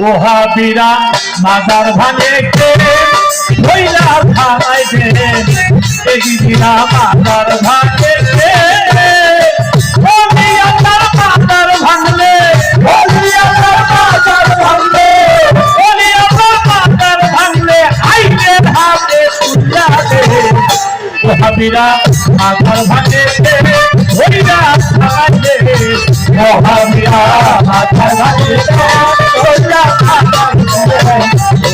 ওহাবিরা মাজার ভাঙে কে হইলা ভাঙাই দে এগিরা মাজার ভাঙে কে ওলি আল্লাহর মাজার ভাঙলে ওলি আল্লাহর মাজার ভাঙলে ওলি আল্লাহর মাজার ভাঙলে আইনে ধামে তুলা দে ওহাবিরা মাজার ভাঙে কে হইলা ভাঙাই দে ওহাবিরা মাজার ভাঙে কে হইলা ভাঙাই দে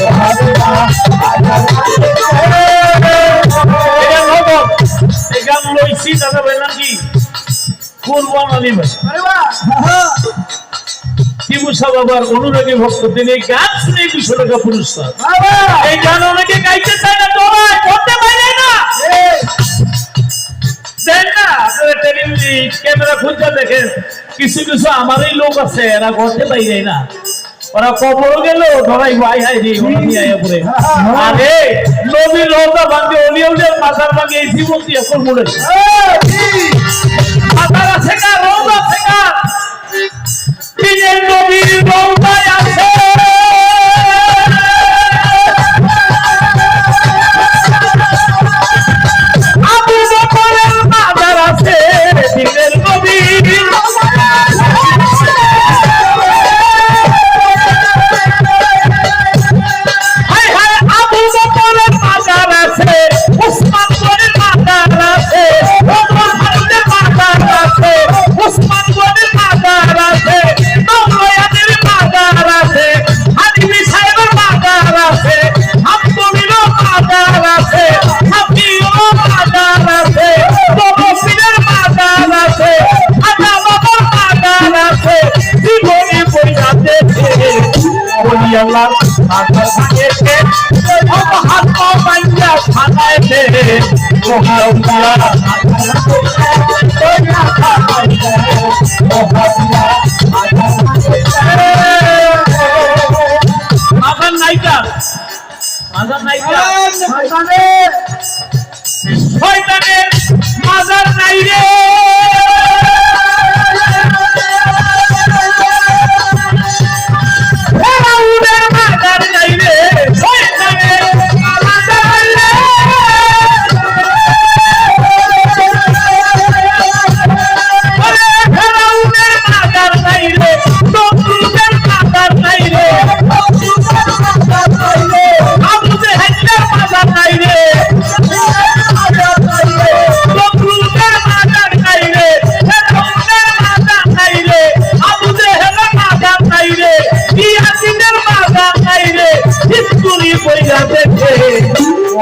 ওহাবিরা মাজার ভাঙে কে গান লইছি দাদা ভাই নাকি কুরবান আলী ভাই টিমুসা বাবার অনুরাগী ভক্ত তিনি গান শুনে 200 টাকা পুরস্কার এই গান অনেকে গাইতে চায় না তোরা করতে পারে না দেন না টেলিভিশন ক্যামেরা খুঁজে দেখেন কিছু কিছু আমারই লোক আছে এরা করতে পারে না ওরা কবর গেল ধরাই ভাই হাই রে ওরা নিয়ে আয়া পড়ে আরে নবীর রওজা ভাঙে ওলিয়াউলের মাজার ভাঙে এই জীবনটি এখন মনে মাজার আছে না রওজা আছে না দিনের নবীর রওজায় আছে আবু বকরের মাজার আছে দিনের নবীর আল্লাহ মাজার ভাঙে কে হাত পা বাইয়া খানায় দে ওহাবিরা মাজার নাইকা শয়তানের মাজার নাই রে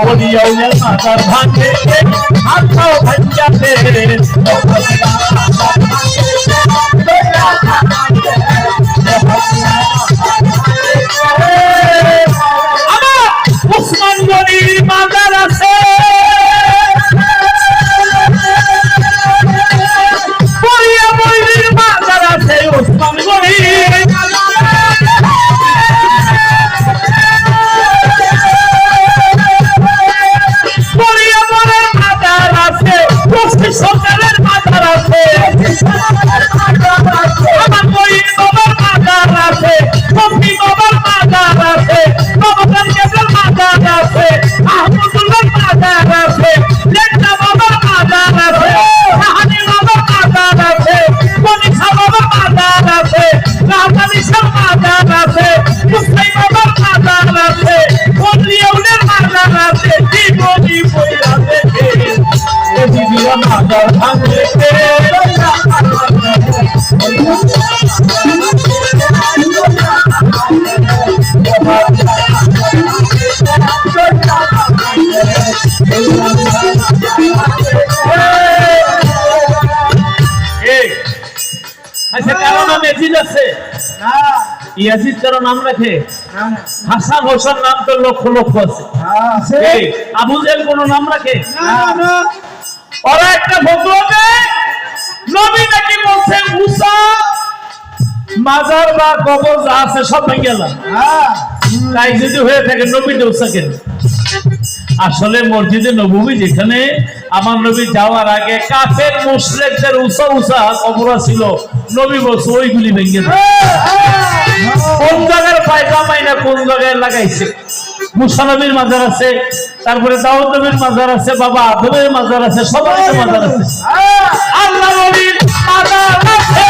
ওলিয়াউলের মাজার ভাঙে হাত পা ভাঙিয়া দে আমার ওসমান গনির মাজার আছে বলিয়া বলির মাজার আছে ওসমান গনির সরকারের মাজার আছে আমার বইয়ের বাবার মাজার আছে মম্মি বাবার মাজার আছে বাবার কেবলার মাজার আছে আহমদুল্লাহর মাজার আছে লেখা বাবার মাজার আছে সাহানি বাবার মাজার আছে মনিষা বাবার মাজার আছে রাহমানিশার মাজার আছে মুসলিম বাবার মাজার আছে ওলিয়াউলের মাজার আছে জীবনী বইরা দেখে এদিরা মাজার ভাঙে কে আচ্ছা কারো নাম ইয়াজিদ আছে না ইয়াজিদ কারো নাম রাখে হাসান হোসেন নাম তো লক্ষ লক্ষ আছে আবু জেহেল কোন নাম রাখে না ওরা একটা ফতোয়াতে নবী নাকি বলছেন মুসা মাজার বা কবর যা আছে সব ভেঙে গেল তাই যদি হয়ে থাকে নবীটা উসা কেন আসলে মসজিদে নববী যেখানে আমার নবী যাওয়ার আগে কাফের মুশরিকদের উঁচা উঁচা কবর ছিল নবী বলছে ওইগুলি ভেঙে কোন জায়গার পায়জামাই না কোন জায়গায় লাগাইছে। মুসা নবীর মাজার আছে, তারপরে দাউদ নবীর মাজার আছে, বাবা আদমের মাজার আছে, সবার মাজার আছে। আল্লাহ নবীর মাজার আছে।